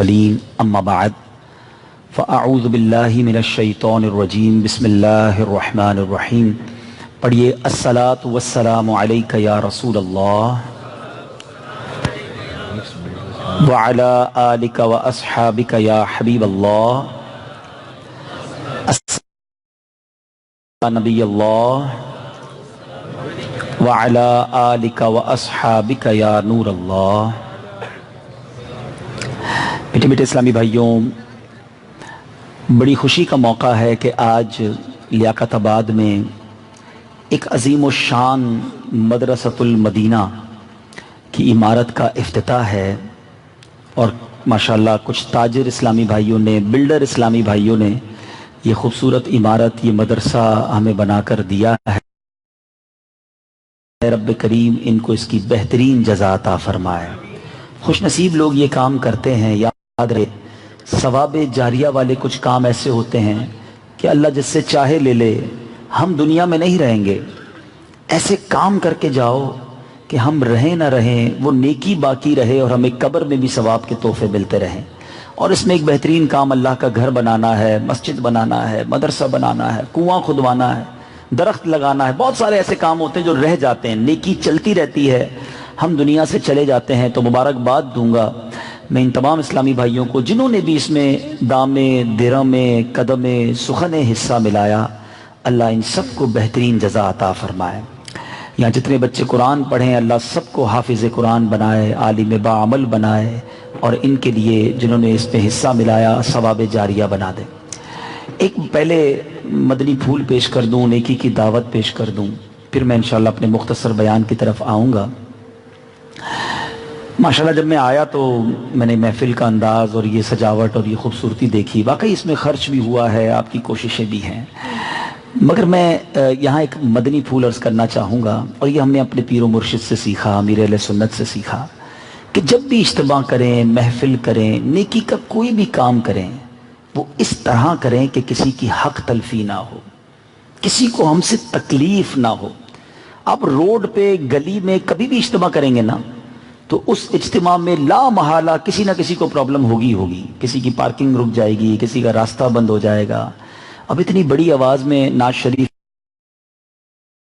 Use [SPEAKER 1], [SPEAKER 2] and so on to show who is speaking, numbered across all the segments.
[SPEAKER 1] المرسلين اما بعد فاعوذ باللہ من الشیطان الرجیم بسم اللہ الرحمن الرحیم. پڑھیے الصلاۃ والسلام علیک یا رسول اللہ وعلی آلک واصحابک یا حبیب اللہ نبی اللہ وعلی آلک واصحابک یا نور اللہ. میٹھے میٹھے اسلامی بھائیوں، بڑی خوشی کا موقع ہے کہ آج لیاقت آباد میں ایک عظیم الشان مدرسۃ المدینہ کی عمارت کا افتتاح ہے، اور ماشاءاللہ کچھ تاجر اسلامی بھائیوں نے، بلڈر اسلامی بھائیوں نے یہ خوبصورت عمارت، یہ مدرسہ ہمیں بنا کر دیا ہے. رب کریم ان کو اس کی بہترین جزا عطا فرمائے. خوش نصیب لوگ یہ کام کرتے ہیں. یاد رہے، ثواب جاریہ والے کچھ کام ایسے ہوتے ہیں کہ اللہ جس سے چاہے لے لے. ہم دنیا میں نہیں رہیں گے، ایسے کام کر کے جاؤ کہ ہم رہیں نہ رہیں وہ نیکی باقی رہے اور ہمیں قبر میں بھی ثواب کے تحفے ملتے رہیں. اور اس میں ایک بہترین کام اللہ کا گھر بنانا ہے، مسجد بنانا ہے، مدرسہ بنانا ہے، کنواں کھدوانا ہے، درخت لگانا ہے. بہت سارے ایسے کام ہوتے ہیں جو رہ جاتے ہیں، نیکی چلتی رہتی ہے، ہم دنیا سے چلے جاتے ہیں. تو مبارکباد دوں گا میں ان تمام اسلامی بھائیوں کو جنہوں نے بھی اس میں دامے، درہمے، قدمے، سخنے حصہ ملایا. اللہ ان سب کو بہترین جزا عطا فرمائے. یہاں جتنے بچے قرآن پڑھیں اللہ سب کو حافظ قرآن بنائے، عالم باعمل بنائے، اور ان کے لیے جنہوں نے اس میں حصہ ملایا ثواب جاریہ بنا دے. ایک پہلے مدنی پھول پیش کر دوں، نیکی کی دعوت پیش کر دوں، پھر میں انشاءاللہ اپنے مختصر بیان کی طرف آؤں گا. ماشاءاللہ جب میں آیا تو میں نے محفل کا انداز اور یہ سجاوٹ اور یہ خوبصورتی دیکھی. واقعی اس میں خرچ بھی ہوا ہے، آپ کی کوششیں بھی ہیں، مگر میں یہاں ایک مدنی پھول عرض کرنا چاہوں گا. اور یہ ہم نے اپنے پیر و مرشد سے سیکھا، امیر اہل سنت سے سیکھا کہ جب بھی اجتماع کریں، محفل کریں، نیکی کا کوئی بھی کام کریں، وہ اس طرح کریں کہ کسی کی حق تلفی نہ ہو، کسی کو ہم سے تکلیف نہ ہو. آپ روڈ پہ، گلی میں کبھی بھی اجتماع کریں گے نا، تو اس اجتماع میں لا محالہ کسی نہ کسی کو پرابلم ہوگی. کسی کی پارکنگ رک جائے گی، کسی کا راستہ بند ہو جائے گا. اب اتنی بڑی آواز میں نعت شریف،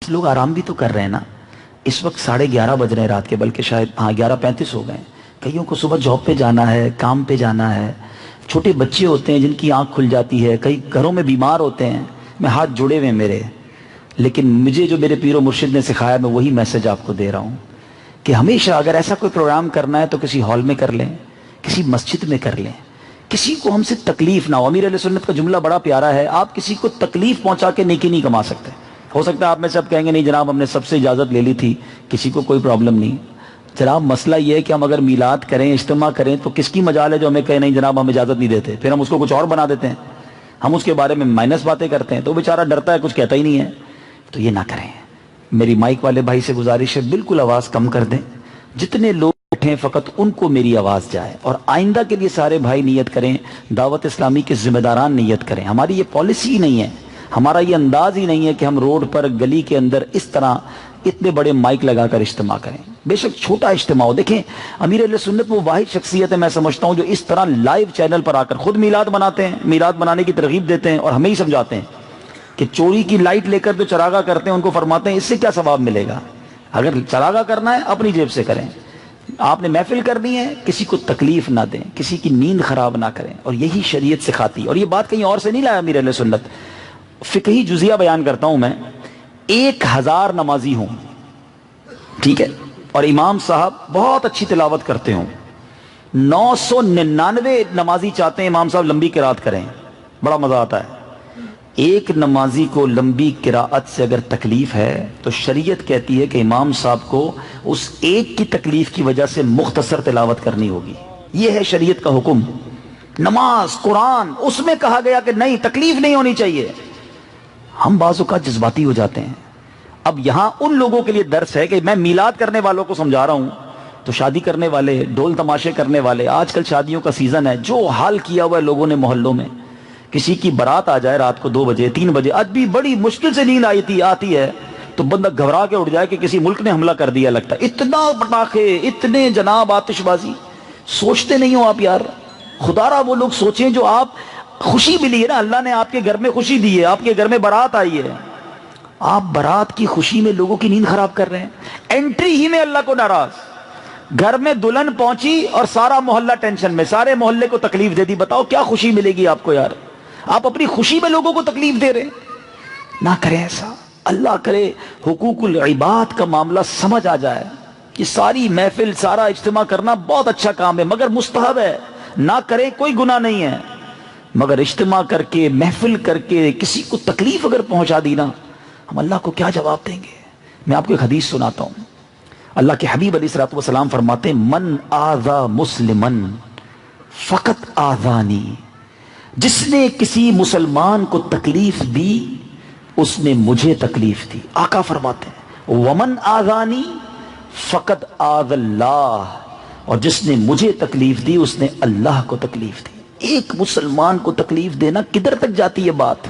[SPEAKER 1] لوگ آرام بھی تو کر رہے ہیں نا. اس وقت 11:30 بج رہے ہیں رات کے، بلکہ شاید 11:35 ہو گئے. کئیوں کو صبح جاب پہ جانا ہے، کام پہ جانا ہے، چھوٹے بچے ہوتے ہیں جن کی آنکھ کھل جاتی ہے، کئی گھروں میں بیمار ہوتے ہیں. میں ہاتھ جڑے ہوئے میرے، لیکن مجھے جو میرے پیر و مرشد نے سکھایا میں وہی میسج آپ کو دے رہا ہوں کہ ہمیشہ اگر ایسا کوئی پروگرام کرنا ہے تو کسی ہال میں کر لیں، کسی مسجد میں کر لیں، کسی کو ہم سے تکلیف نہ ہو. امیر اہل سنت کا جملہ بڑا پیارا ہے، آپ کسی کو تکلیف پہنچا کے نیکی نہیں کما سکتے. ہو سکتا ہے آپ میں سب کہیں گے نہیں جناب ہم نے سب سے اجازت لے لی تھی، کسی کو کوئی پرابلم نہیں. جناب مسئلہ یہ ہے کہ ہم اگر میلاد کریں، اجتماع کریں، تو کس کی مجال ہے جو ہمیں کہے نہیں جناب ہم اجازت نہیں دیتے، پھر ہم اس کو کچھ اور بنا دیتے ہیں، ہم اس کے بارے میں مائنس باتیں کرتے ہیں، تو بیچارہ ڈرتا ہے، کچھ کہتا ہی نہیں ہے. تو یہ نہ کریں. میری مائک والے بھائی سے گزارش ہے بالکل آواز کم کر دیں، جتنے لوگ اٹھیں فقط ان کو میری آواز جائے. اور آئندہ کے لیے سارے بھائی نیت کریں، دعوت اسلامی کے ذمہ داران نیت کریں. ہماری یہ پالیسی ہی نہیں ہے، ہمارا یہ انداز ہی نہیں ہے کہ ہم روڈ پر، گلی کے اندر اس طرح اتنے بڑے مائک لگا کر اجتماع کریں. بے شک چھوٹا اجتماع ہو. دیکھیں امیر اہل سنت وہ واحد شخصیت ہے میں سمجھتا ہوں جو اس طرح لائیو چینل پر آ کر خود میلاد مناتے ہیں، میلاد منانے کی ترغیب دیتے ہیں، اور ہمیں ہی سمجھاتے ہیں کہ چوری کی لائٹ لے کر جو چراغاں کرتے ہیں ان کو فرماتے ہیں اس سے کیا ثواب ملے گا. اگر چراغاں کرنا ہے اپنی جیب سے کریں. آپ نے محفل کرنی ہے، کسی کو تکلیف نہ دیں، کسی کی نیند خراب نہ کریں. اور یہی شریعت سکھاتی. اور یہ بات کہیں اور سے نہیں لایا امیر اہل سنت. فقہی جزیہ بیان کرتا ہوں میں. 1000 نمازی ہوں، ٹھیک ہے، اور امام صاحب بہت اچھی تلاوت کرتے ہوں. 999 نمازی چاہتے ہیں امام صاحب لمبی قرات کریں، بڑا مزہ آتا ہے. ایک نمازی کو لمبی قراءت سے اگر تکلیف ہے تو شریعت کہتی ہے کہ امام صاحب کو اس ایک کی تکلیف کی وجہ سے مختصر تلاوت کرنی ہوگی. یہ ہے شریعت کا حکم. نماز، قرآن، اس میں کہا گیا کہ نہیں تکلیف نہیں ہونی چاہیے. ہم بعض اوقات جذباتی ہو جاتے ہیں. اب یہاں ان لوگوں کے لیے درس ہے کہ میں میلاد کرنے والوں کو سمجھا رہا ہوں، تو شادی کرنے والے، ڈول تماشے کرنے والے، آج کل شادیوں کا سیزن ہے، جو حال کیا ہوا ہے لوگوں نے محلوں میں. کسی کی بارات آ جائے رات کو 2 بجے 3 بجے، آج بھی بڑی مشکل سے نیند آتی ہے تو بندہ گھبرا کے اٹھ جائے کہ کسی ملک نے حملہ کر دیا. لگتا ہے اتنا پٹاخے، اتنے جناب آتش بازی، سوچتے نہیں ہو آپ یار خدا را وہ لوگ سوچیں جو آپ خوشی ملی ہے نا، اللہ نے آپ کے گھر میں خوشی دی ہے، آپ کے گھر میں بارات آئی ہے، آپ بارات کی خوشی میں لوگوں کی نیند خراب کر رہے ہیں، انٹری ہی میں اللہ کو ناراض، گھر میں دلہن پہنچی اور سارا محلہ ٹینشن میں، سارے محلے کو تکلیف دے دی، بتاؤ کیا خوشی ملے گی آپ کو یار؟ آپ اپنی خوشی میں لوگوں کو تکلیف دے رہے ہیں۔ نہ کریں ایسا، اللہ کرے حقوق العباد کا معاملہ سمجھ آ جائے کہ ساری محفل سارا اجتماع کرنا بہت اچھا کام ہے مگر مستحب ہے، نہ کریں کوئی گناہ نہیں ہے، مگر اجتماع کر کے محفل کر کے کسی کو تکلیف اگر پہنچا دی نا، ہم اللہ کو کیا جواب دیں گے؟ میں آپ کو ایک حدیث سناتا ہوں، اللہ کے حبیب علیہ الصلوۃ والسلام فرماتے ہیں من آذا مسلمن فقط آذانی، جس نے کسی مسلمان کو تکلیف دی اس نے مجھے تکلیف دی۔ آقا فرماتے ہیں ومن آذانی فقط آذ اللہ، اور جس نے مجھے تکلیف دی اس نے اللہ کو تکلیف دی۔ ایک مسلمان کو تکلیف دینا کدھر تک جاتی ہے بات؟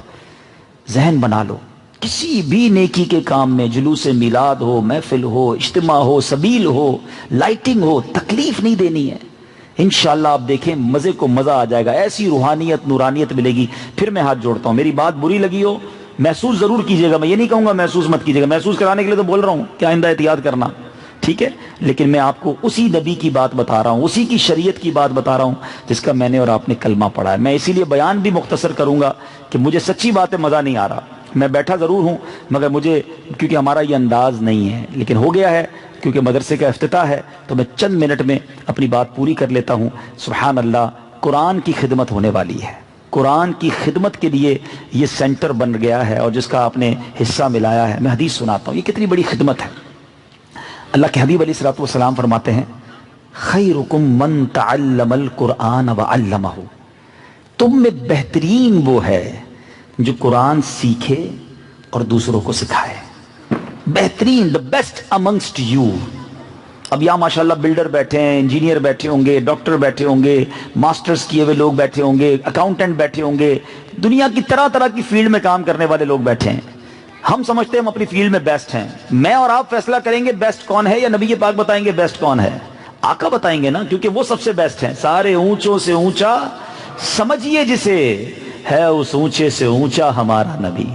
[SPEAKER 1] ذہن بنا لو، کسی بھی نیکی کے کام میں، جلوس میلاد ہو، محفل ہو، اجتماع ہو، سبیل ہو، لائٹنگ ہو، تکلیف نہیں دینی ہے۔ انشاءاللہ آپ دیکھیں مزے کو مزہ آ جائے گا، ایسی روحانیت نورانیت ملے گی۔ پھر میں ہاتھ جوڑتا ہوں، میری بات بری لگی ہو محسوس ضرور کیجئے گا، میں یہ نہیں کہوں گا محسوس مت کیجئے گا، محسوس کرانے کے لیے تو بول رہا ہوں کہ آئندہ احتیاط کرنا، ٹھیک ہے؟ لیکن میں آپ کو اسی نبی کی بات بتا رہا ہوں، اسی کی شریعت کی بات بتا رہا ہوں جس کا میں نے اور آپ نے کلمہ پڑھا ہے۔ میں اسی لیے بیان بھی مختصر کروں گا کہ مجھے سچی بات ہے مزہ نہیں آ رہا، میں بیٹھا ضرور ہوں مگر مجھے کیونکہ ہمارا یہ انداز نہیں ہے، لیکن ہو گیا ہے کیونکہ مدرسے کا افتتاح ہے تو میں چند منٹ میں اپنی بات پوری کر لیتا ہوں۔ سبحان اللہ، قرآن کی خدمت ہونے والی ہے، قرآن کی خدمت کے لیے یہ سینٹر بن گیا ہے اور جس کا آپ نے حصہ ملایا ہے۔ میں حدیث سناتا ہوں، یہ کتنی بڑی خدمت ہے۔ اللہ کے حبیب علیہ الصلوۃ والسلام فرماتے ہیں خیرکم من تعلم القرآن وعلمہ، تم میں بہترین وہ ہے جو قرآن سیکھے اور دوسروں کو سکھائے۔ بہترین، the best amongst you۔ اب یہاں ماشاءاللہ بلڈر بیٹھے ہیں، انجینئر بیٹھے ہوں گے، ڈاکٹر بیٹھے ہوں گے، ماسٹرز کیے ہوئے لوگ بیٹھے ہوں گے، اکاؤنٹنٹ بیٹھے ہوں گے، دنیا کی طرح طرح کی فیلڈ میں کام کرنے والے لوگ بیٹھے ہیں۔ ہم سمجھتے ہیں ہم اپنی فیلڈ میں بیسٹ ہیں، میں اور آپ فیصلہ کریں گے بیسٹ کون ہے، یا نبی پاک بتائیں گے بیسٹ کون ہے؟ آقا بتائیں گے نا، کیونکہ وہ سب سے بیسٹ ہیں۔ سارے اونچوں سے اونچا سمجھیے جسے، ہے اس اونچے سے اونچا ہمارا نبی۔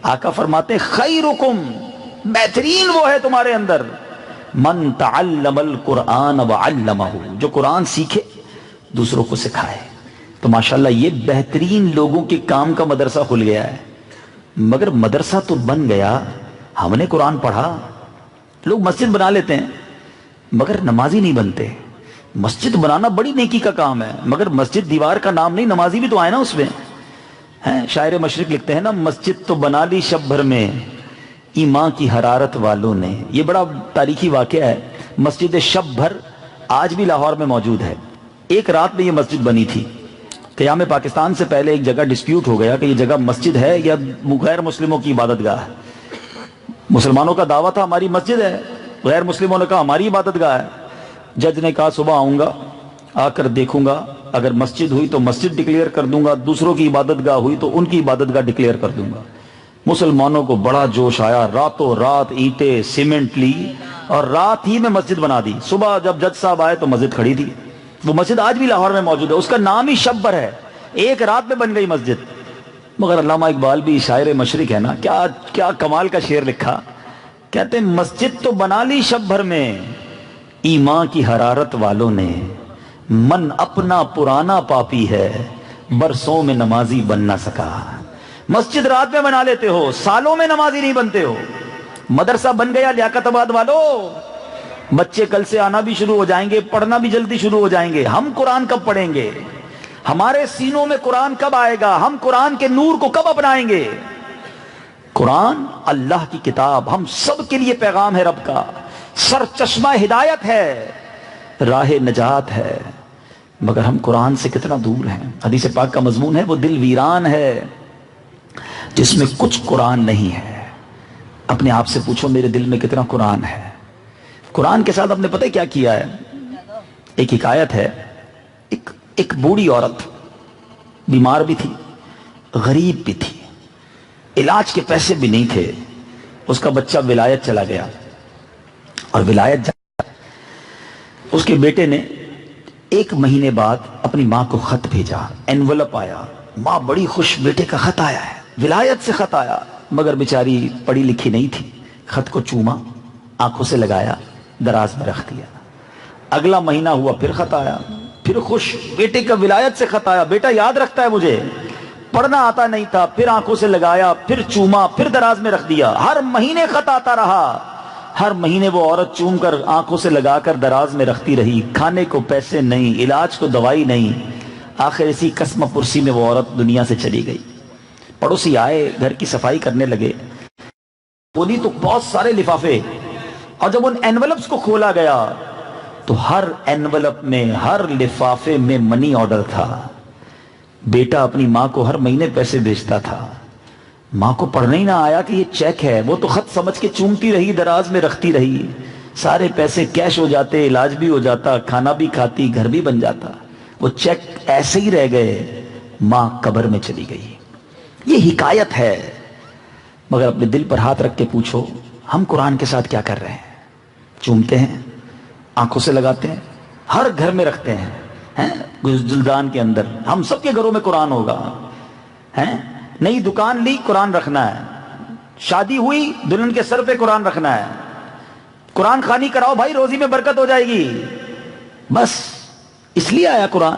[SPEAKER 1] آقا فرماتے ہیں خیرکم، بہترین وہ ہے تمہارے اندر من تعلم القرآن وعلمہ، جو قرآن سیکھے دوسروں کو سکھائے۔ تو ماشاءاللہ یہ بہترین لوگوں کے کام کا مدرسہ کھل گیا ہے، مگر مدرسہ تو بن گیا، ہم نے قرآن پڑھا۔ لوگ مسجد بنا لیتے ہیں مگر نمازی نہیں بنتے۔ مسجد بنانا بڑی نیکی کا کام ہے مگر مسجد دیوار کا نام نہیں، نمازی بھی تو آئے نا اس میں۔ شاعر مشرق لکھتے ہیں نا مسجد تو بنا لی شب بھر میں ایمان کی حرارت والوں نے۔ یہ بڑا تاریخی واقعہ ہے، مسجد شب بھر آج بھی لاہور میں موجود ہے۔ ایک رات میں یہ مسجد بنی تھی، قیام پاکستان سے پہلے ایک جگہ ڈسپیوٹ ہو گیا کہ یہ جگہ مسجد ہے یا غیر مسلموں کی عبادت گاہ ہے۔ مسلمانوں کا دعویٰ تھا ہماری مسجد ہے، غیر مسلموں نے کہا ہماری عبادت گاہ ہے۔ جج نے کہا صبح آؤں گا، آ کر دیکھوں گا، اگر مسجد ہوئی تو مسجد ڈکلیئر کر دوں گا، دوسروں کی عبادت گاہ ہوئی تو ان کی عبادت گاہ ڈکلیئر کر دوں گا۔ مسلمانوں کو بڑا جوش آیا، راتوں رات اینٹیں سیمنٹ لی اور رات ہی میں مسجد بنا دی۔ صبح جب جج صاحب آئے تو مسجد کھڑی تھی۔ وہ مسجد آج بھی لاہور میں موجود ہے، اس کا نام ہی شب بھر ہے، ایک رات میں بن گئی مسجد۔ مگر علامہ اقبال بھی شاعر مشرق ہے نا، کیا کمال کا شعر لکھا، کہتے ہیں مسجد تو بنا لی شب بھر میں ایمان کی حرارت والوں نے، من اپنا پرانا پاپی ہے برسوں میں نمازی بن نہ سکا۔ مسجد رات میں بنا لیتے ہو، سالوں میں نمازی نہیں بنتے ہو۔ مدرسہ بن گیا لیاقت آباد والو، بچے کل سے آنا بھی شروع ہو جائیں گے، پڑھنا بھی جلدی شروع ہو جائیں گے۔ ہم قرآن کب پڑھیں گے؟ ہمارے سینوں میں قرآن کب آئے گا؟ ہم قرآن کے نور کو کب اپنائیں گے؟ قرآن اللہ کی کتاب ہم سب کے لیے پیغام ہے رب کا، سر چشمہ ہدایت ہے، راہ نجات ہے، مگر ہم قرآن سے کتنا دور ہیں۔ حدیث پاک کا مضمون ہے وہ دل ویران ہے جس میں کچھ قرآن نہیں ہے۔ اپنے آپ سے پوچھو میرے دل میں کتنا قرآن ہے؟ قرآن کے ساتھ آپ نے پتہ کیا کیا ہے؟ ایک حکایت ہے، ایک بوڑھی عورت بیمار بھی تھی، غریب بھی تھی، علاج کے پیسے بھی نہیں تھے، اس کا بچہ ولایت چلا گیا اور ولایت اس کے بیٹے نے 1 مہینے بعد اپنی ماں کو خط بھیجا، انویلپ آیا، ماں بڑی خوش، بیٹے کا خط آیا ہے، ولایت سے خط آیا، مگر بیچاری پڑھی لکھی نہیں تھی، خط کو چوما، آنکھوں سے لگایا، دراز میں رکھ دیا۔ اگلا مہینہ ہوا، پھر خط آیا، پھر خوش، بیٹے کا ولایت سے خط آیا، بیٹا یاد رکھتا ہے مجھے، پڑھنا آتا نہیں تھا، پھر آنکھوں سے لگایا، پھر چوما، پھر دراز میں رکھ دیا۔ ہر مہینے خط آتا رہا، ہر مہینے وہ عورت چوم کر آنکھوں سے لگا کر دراز میں رکھتی رہی، کھانے کو پیسے نہیں، علاج کو دوائی نہیں، آخر اسی قسم پرسی میں وہ عورت دنیا سے چلی گئی۔ پڑوسی آئے، گھر کی صفائی کرنے لگے، بولی تو بہت سارے لفافے، اور جب ان انویلپس کو کھولا گیا تو ہر انویلپ میں، ہر لفافے میں منی آرڈر تھا۔ بیٹا اپنی ماں کو ہر مہینے پیسے بھیجتا تھا، ماں کو پڑھنا ہی نہ آیا کہ یہ چیک ہے، وہ تو خط سمجھ کے چومتی رہی، دراز میں رکھتی رہی، سارے پیسے کیش ہو جاتے، علاج بھی ہو جاتا، کھانا بھی کھاتی، گھر بھی بن جاتا، وہ چیک ایسے ہی رہ گئے، ماں قبر میں چلی گئی۔ یہ حکایت ہے، مگر اپنے دل پر ہاتھ رکھ کے پوچھو، ہم قرآن کے ساتھ کیا کر رہے ہیں؟ چومتے ہیں، آنکھوں سے لگاتے ہیں، ہر گھر میں رکھتے ہیں، جلدان کے اندر، ہم سب کے گھروں میں قرآن ہوگا، نئی دکان لی، قرآن رکھنا ہے، شادی ہوئی، دلہن کے سر پہ قرآن رکھنا ہے، قرآن خوانی کراؤ بھائی، روزی میں برکت ہو جائے گی، بس اس لیے آیا قرآن۔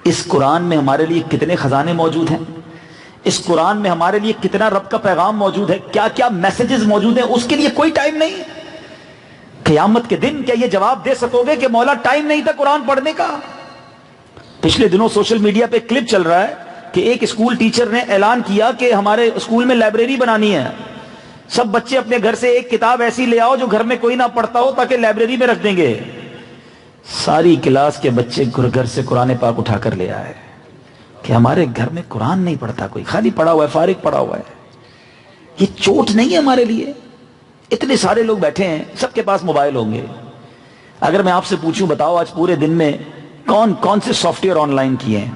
[SPEAKER 1] اس قرآن میں ہمارے لیے کتنے خزانے موجود ہیں، اس قرآن میں ہمارے لیے کتنا رب کا پیغام موجود ہے، کیا کیا میسیجز موجود ہیں، اس کے لیے کوئی ٹائم نہیں۔ قیامت کے دن کیا یہ جواب دے سکو گے کہ مولا ٹائم نہیں تھا قرآن پڑھنے کا؟ پچھلے دنوں سوشل میڈیا پہ کلپ چل رہا ہے کہ ایک اسکول ٹیچر نے اعلان کیا کہ ہمارے اسکول میں لائبریری بنانی ہے، سب بچے اپنے گھر سے ایک کتاب ایسی لے آؤ جو گھر میں کوئی نہ پڑھتا ہو، تاکہ لائبریری میں رکھ دیں گے۔ ساری کلاس کے بچے گھر سے قرآن پاک اٹھا کر لے آئے کہ ہمارے گھر میں قرآن نہیں پڑھتا کوئی، خالی پڑھا ہوا ہے، فارغ پڑھا ہوا ہے۔ یہ چوٹ نہیں ہے ہمارے لیے؟ اتنے سارے لوگ بیٹھے ہیں، سب کے پاس موبائل ہوں گے، اگر میں آپ سے پوچھوں بتاؤ آج پورے دن میں کون کون سے سافٹ ویئر آن لائن کیے ہیں،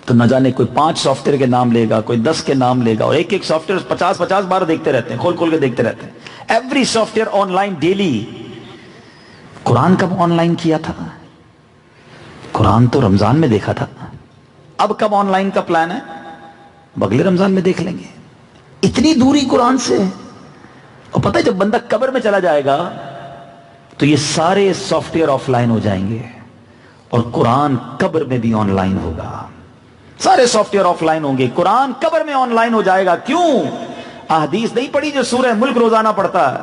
[SPEAKER 1] تو نہ جانے کوئی 5 سافٹ ویئر کے نام لے گا، کوئی 10 کے نام لے گا، اور ایک ایک سافٹ ویئر 50 بار دیکھتے رہتے ہیں، کھول کھول کے دیکھتے رہتے ہیں، every software online daily. قرآن کب آن لائن کیا تھا؟ قرآن تو رمضان میں دیکھا تھا، اب کب آن لائن کا پلان ہے؟ اگلے رمضان میں دیکھ لیں گے۔ اتنی دوری قرآن سے۔ اور پتہ ہے جب بندہ قبر میں چلا جائے گا تو یہ سارے سافٹ ویئر آف لائن ہو جائیں گے، اور قرآن قبر میں بھی آن لائن ہوگا، سارے سافٹ ویئر آف لائن ہوں گے، قرآن قبر میں آن لائن ہو جائے گا۔ کیوں؟ احادیث نہیں پڑھی جو سورہ ملک روزانہ پڑھتا ہے،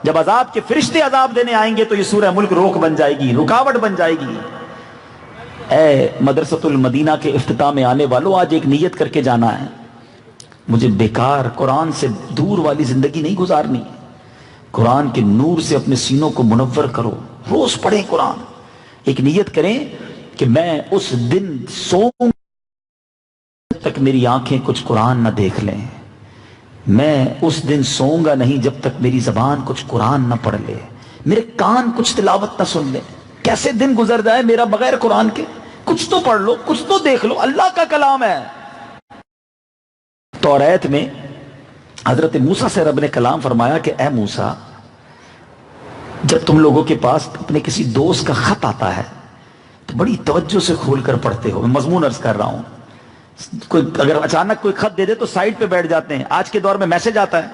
[SPEAKER 1] جب عذاب کے فرشتے عذاب دینے آئیں گے تو یہ سورہ ملک روک بن جائے گی، رکاوٹ بن جائے گی۔ اے مدرسۃ المدینہ کے افتتاح میں آنے والوں، آج ایک نیت کر کے جانا ہے، مجھے بیکار قرآن سے دور والی زندگی نہیں گزارنی، قرآن کے نور سے اپنے سینوں کو منور کرو، روز پڑھیں قرآن۔ ایک نیت کریں کہ میں اس دن سوؤں تک میری آنکھیں کچھ قرآن نہ دیکھ لیں، میں اس دن سوؤں گا نہیں جب تک میری زبان کچھ قرآن نہ پڑھ لے، میرے کان کچھ تلاوت نہ سن لے۔ کیسے دن گزر جائے میرا بغیر قرآن کے؟ کچھ تو پڑھ لو، کچھ تو دیکھ لو، اللہ کا کلام ہے۔ توریت میں حضرت موسیٰ سے رب نے کلام فرمایا کہ اے موسیٰ، جب تم لوگوں کے پاس اپنے کسی دوست کا خط آتا ہے تو بڑی توجہ سے کھول کر پڑھتے ہو، میں مضمون عرض کر رہا ہوں، کوئی اگر اچانک کوئی خط دے دے تو سائٹ پہ بیٹھ جاتے ہیں، آج کے دور میں میسج آتا ہے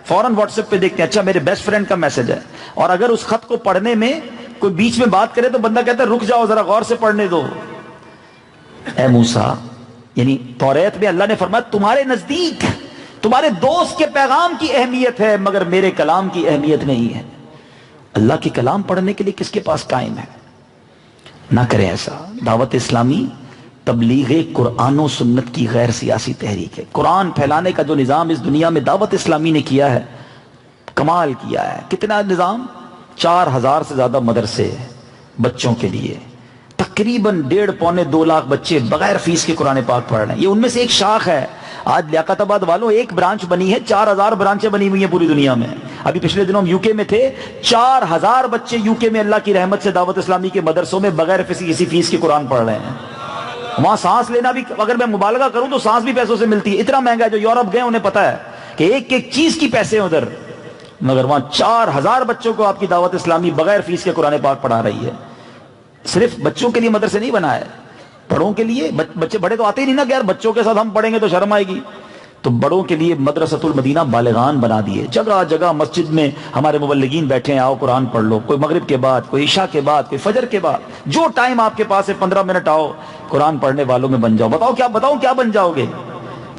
[SPEAKER 1] فوراً واٹس ایپ پہ دیکھتے ہیں، اچھا میرے بیسٹ فرینڈ کا میسج ہے، اور اگر اس خط کو پڑھنے میں کوئی بیچ میں بات کرے تو بندہ کہتا ہے رک جاؤ ذرا غور سے پڑھنے دو۔ اے موسیٰ، یعنی توریت میں اللہ نے فرمایا تمہارے نزدیک تمہارے دوست کے پیغام کی اہمیت ہے مگر میرے کلام کی اہمیت نہیں ہے۔ اللہ کے کلام پڑھنے کے لیے کس کے پاس ٹائم ہے؟ نہ کریں ایسا۔ دعوت اسلامی تبلیغ قرآن و سنت کی غیر سیاسی تحریک ہے۔ قرآن پھیلانے کا جو نظام اس دنیا میں دعوت اسلامی نے کیا ہے، کمال کیا ہے۔ کتنا نظام؟ 4000 سے زیادہ مدرسے بچوں کے لیے، تقریباً 1.5-2 لاکھ بچے بغیر فیس کے قرآن پاک پڑھ رہے ہیں۔ یہ ان میں سے ایک شاخ ہے۔ آج لیاقت آباد والوں ایک برانچ بنی ہے، 4000 برانچیں بنی ہوئی ہیں پوری دنیا میں۔ ابھی پچھلے دنوں ہم یوکے میں تھے، 4000 بچے یوکے میں اللہ کی رحمت سے دعوت اسلامی کے مدرسوں میں بغیر کسی فیس کے قرآن پڑھ رہے ہیں۔ وہاں سانس لینا بھی، اگر میں مبالغہ کروں تو سانس بھی پیسوں سے ملتی ہے، اتنا مہنگا ہے۔ جو یورپ گئے انہیں پتا ہے کہ ایک ایک چیز کی پیسے ادھر، مگر وہاں 4000 بچوں کو آپ کی دعوت اسلامی بغیر فیس کے قرآن پاک پڑھا رہی ہے۔ صرف بچوں کے لیے مدرسے نہیں بنائے، بڑوں کے لیے. بچے بڑے تو آتے ہی نہیں نا کہ یار بچوں کے ساتھ ہم پڑھیں گے تو شرم آئے گی. تو بڑوں کے لیے مدرسۃ المدینہ بالغان بنا دیے. جگہ جگہ مسجد میں ہمارے مبلغین بیٹھے ہیں، آؤ قرآن پڑھ لو. کوئی مغرب کے بعد، کوئی عشاء کے بعد، کوئی فجر کے بعد، جو ٹائم آپ کے پاس ہے 15 منٹ آؤ قرآن پڑھنے والوں میں بن جاؤ. بتاؤ کیا بن جاؤ گے؟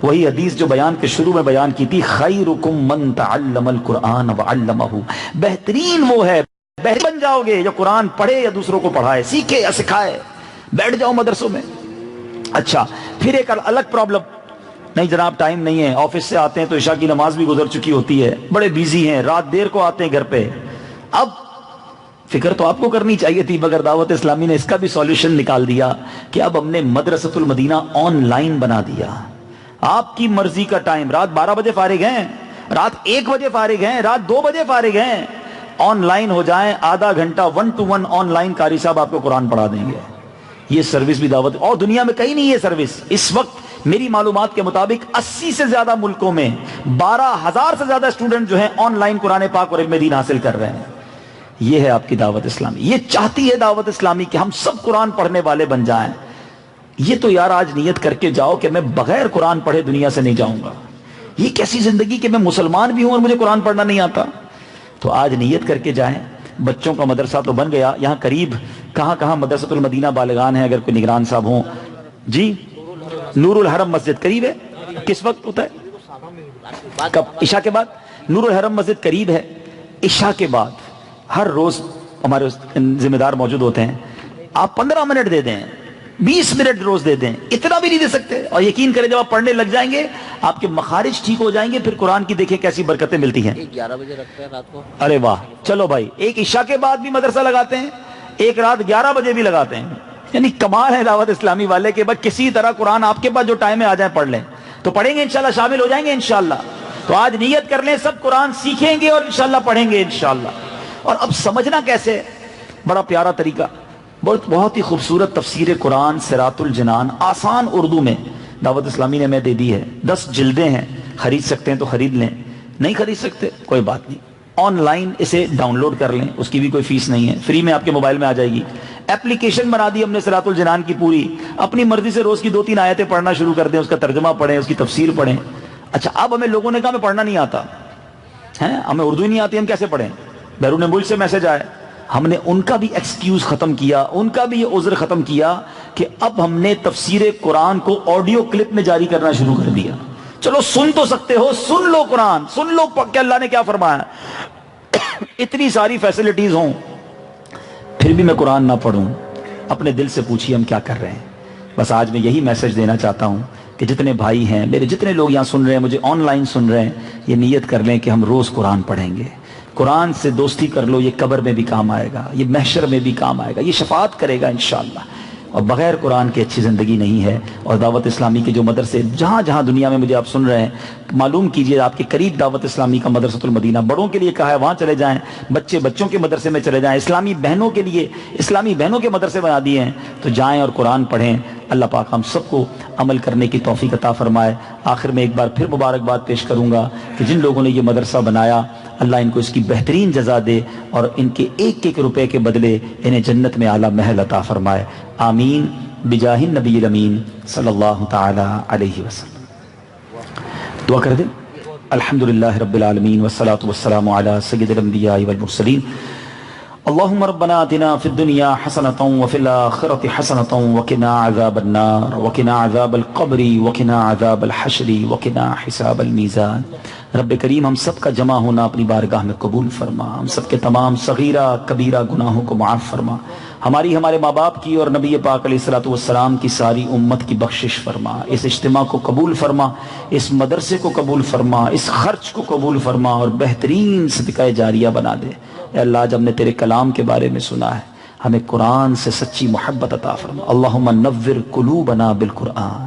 [SPEAKER 1] وہی حدیث جو بیان کے شروع میں بیان کی تھی، خیرکم من تعلم القرآن وعلمہ، بہترین وہ ہے، بہترین بن جاؤ گے جو قرآن پڑھے یا دوسروں کو پڑھائے، سیکھے یا سکھائے. بیٹھ جاؤ مدرسوں میں. اچھا پھر ایک الگ پرابلم، نہیں جناب ٹائم نہیں ہے، آفس سے آتے ہیں تو عشاء کی نماز بھی گزر چکی ہوتی ہے، بڑے بیزی ہیں، رات دیر کو آتے ہیں گھر پہ. اب فکر تو آپ کو کرنی چاہیے تھی، مگر دعوت اسلامی نے اس کا بھی سولوشن نکال دیا کہ اب ہم نے مدرسۃ المدینہ آن لائن بنا دیا. آپ کی مرضی کا ٹائم، رات 12 بجے فارغ ہیں، رات 1 بجے فارغ ہیں، رات 2 بجے فارغ ہیں، آن لائن ہو جائیں، آدھا گھنٹہ 1 to 1 آن لائن قاری صاحب آپ کو قرآن پڑھا دیں گے. یہ سروس بھی دعوت، اور دنیا میں کہیں نہیں یہ سروس. اس وقت میری معلومات کے مطابق 80 سے زیادہ ملکوں میں 12,000 سے زیادہ اسٹوڈنٹ جو ہیں آن لائن قرآن پاک اور علم دین حاصل کر رہے ہیں. یہ ہے آپ کی دعوت اسلامی. یہ چاہتی ہے دعوت اسلامی کہ ہم سب قرآن پڑھنے والے بن جائیں. یہ تو یار آج نیت کر کے جاؤ کہ میں بغیر قرآن پڑھے دنیا سے نہیں جاؤں گا. یہ کیسی زندگی کہ میں مسلمان بھی ہوں اور مجھے قرآن پڑھنا نہیں آتا. تو آج نیت کر کے جائیں. بچوں کا مدرسہ تو بن گیا. یہاں قریب کہاں مدرسۃ المدینہ بالغان ہے؟ اگر کوئی نگران صاحب ہوں. جی نور الحرم مسجد قریب ہے. کس وقت ہوتا ہے؟ کب؟ عشاء کے بعد. نور الحرم مسجد قریب ہے. عشاء کے بعد ہر روز ہمارے ذمہ دار موجود ہوتے ہیں. آپ 15 منٹ دے دیں، 20 منٹ روز دے دیں، اتنا بھی نہیں دے سکتے. اور یقین کریں جب آپ پڑھنے لگ جائیں گے آپ کے مخارج ٹھیک ہو جائیں گے. پھر قرآن کی دیکھیں کیسی برکتیں ملتی ہیں.
[SPEAKER 2] 11 بجے رکھتے ہیں رات کو.
[SPEAKER 1] ارے واہ، چلو بھائی، ایک عشاء کے بعد بھی مدرسہ لگاتے ہیں، ایک رات 11 بجے بھی لگاتے ہیں. یعنی کمال ہے دعوت اسلامی والے کے. بس کسی طرح قرآن آپ کے پاس جو ٹائم میں آ جائیں پڑھ لیں تو پڑھیں گے انشاءاللہ، شامل ہو جائیں گے انشاءاللہ. تو آج نیت کر لیں سب قرآن سیکھیں گے اور انشاءاللہ پڑھیں گے انشاءاللہ. اور اب سمجھنا کیسے؟ بڑا پیارا طریقہ، بہت ہی خوبصورت تفسیر قرآن صراط الجنان، آسان اردو میں دعوت اسلامی نے ہمیں دے دی ہے. 10 جلدیں ہیں. خرید سکتے ہیں تو خرید لیں، نہیں خرید سکتے کوئی بات نہیں، آن لائن اسے ڈاؤن لوڈ کر لیں. اس کی بھی کوئی فیس نہیں ہے، فری میں آپ کے موبائل میں آ جائے گی. ایپلیکیشن بنا دی ہم نے صراط الجنان کی پوری. اپنی مرضی سے روز کی 2-3 آیتیں پڑھنا شروع کر دیں، اس کا ترجمہ پڑھیں، اس کی تفسیر پڑھیں. اچھا اب ہمیں لوگوں نے کہا ہمیں پڑھنا نہیں آتا ہے، ہمیں اردو ہی نہیں آتی، ہم کیسے پڑھیں؟ بیرون ملک سے میسج آئے. ہم نے ان کا بھی ایکسکیوز ختم کیا، ان کا بھی یہ عذر ختم کیا کہ اب ہم نے تفسیر قرآن کو آڈیو کلپ میں جاری کرنا شروع کر دیا. چلو سن تو سکتے ہو، سن لو قرآن، سن لو کہ اللہ نے کیا فرمایا. اتنی ساری فیسلٹیز ہوں پھر بھی میں قرآن نہ پڑھوں. اپنے دل سے پوچھیے ہم کیا کر رہے ہیں. بس آج میں یہی میسج دینا چاہتا ہوں کہ جتنے بھائی ہیں میرے، جتنے لوگ یہاں سن رہے ہیں، مجھے آن لائن سن رہے ہیں، یہ نیت کر لیں کہ ہم روز قرآن پڑھیں گے. قرآن سے دوستی کر لو، یہ قبر میں بھی کام آئے گا، یہ محشر میں بھی کام آئے گا، یہ شفاعت کرے گا انشاءاللہ. اور بغیر قرآن کی اچھی زندگی نہیں ہے. اور دعوت اسلامی کے جو مدرسے جہاں جہاں دنیا میں مجھے آپ سن رہے ہیں، معلوم کیجئے آپ کے قریب دعوت اسلامی کا مدرسۃ المدینہ، بڑوں کے لیے کہا ہے وہاں چلے جائیں، بچوں کے مدرسے میں چلے جائیں. اسلامی بہنوں کے لیے اسلامی بہنوں کے مدرسے بنا دیے ہیں، تو جائیں اور قرآن پڑھیں. اللہ پاک ہم سب کو عمل کرنے کی توفیق عطا فرمائے. آخر میں ایک بار پھر مبارکباد پیش کروں گا کہ جن لوگوں نے یہ مدرسہ بنایا، اللہ ان کو اس کی بہترین جزا دے اور ان کے ایک ایک روپے کے بدلے انہیں جنت میں اعلیٰ محل عطا فرمائے. آمین بجاہ النبی الامین صلی اللہ تعالی علیہ وسلم. دعا کر دیں. الحمدللہ رب العالمین والصلاة والسلام علی سید الانبیاء والمرسلین. اللهم ربنا آتنا في الدنيا حسنة وفي الآخرة حسنة وقنا عذاب النار وقنا عذاب القبر وقنا عذاب الحشر وقنا حساب الميزان. رب کریم ہم سب کا جمع ہونا اپنی بارگاہ میں قبول فرما. ہم سب کے تمام صغیرہ کبیرہ گناہوں کو معاف فرما. ہماری، ہمارے ماں باپ کی اور نبی پاک علیہ الصلوۃ والسلام کی ساری امت کی بخشش فرما. اس اجتماع کو قبول فرما، اس مدرسے کو قبول فرما، اس خرچ کو قبول فرما اور بہترین صدقہ جاریہ بنا دے. اے اللہ جب ہم نے تیرے کلام کے بارے میں سنا ہے، ہمیں قرآن سے سچی محبت عطا فرما. اللہم نور قلوبنا بالقرآن،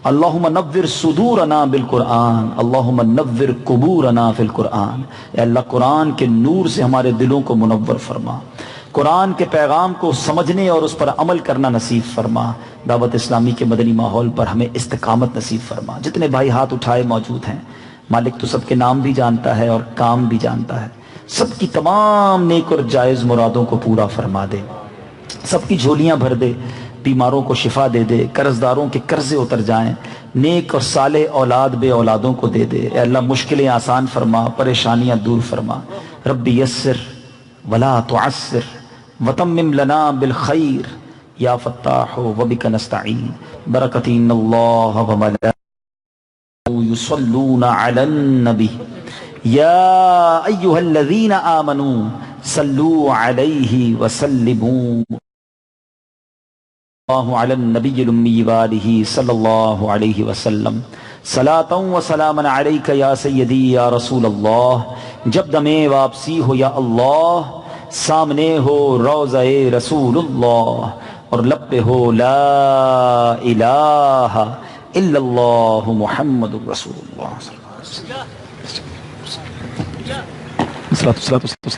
[SPEAKER 1] اللہم نور صدورنا بالقرآن، اللہم نور قبورنا فی القرآن. اے اللہ قرآن کے نور سے ہمارے دلوں کو منور فرما. قرآن کے پیغام کو سمجھنے اور اس پر عمل کرنا نصیب فرما. دعوت اسلامی کے مدنی ماحول پر ہمیں استقامت نصیب فرما. جتنے بھائی ہاتھ اٹھائے موجود ہیں، مالک تو سب کے نام بھی جانتا ہے اور کام بھی جانتا ہے. سب کی تمام نیک اور جائز مرادوں کو پورا فرما دے. سب کی جھولیاں بھر دے، بیماروں کو شفا دے دے، قرضداروں کے قرضے اتر جائیں، نیک اور صالح اولاد بے اولادوں کو دے دے۔ اے اللہ مشکلیں آسان فرما، پریشانیاں دور فرما۔ ربی یسر ولا تعسر وتمم لنا بالخیر یا فتاح وبک نستعین برکت ان اللہ وملائکتہ یصلون علی النبی یا ایہا الذین آمنوا صلوا علیہ وسلموا اللہ علی النبی الامی وآلہ صلی اللہ علیہ وسلم صلاۃ و سلاما علیک یا سیدی یا رسول اللہ۔ جب دم واپسی ہو یا اللہ، سامنے ہو روضہ رسول اللہ، اور لب پہ ہو لا الہ الا اللہ محمد رسول اللہ صلی اللہ علیہ وسلم۔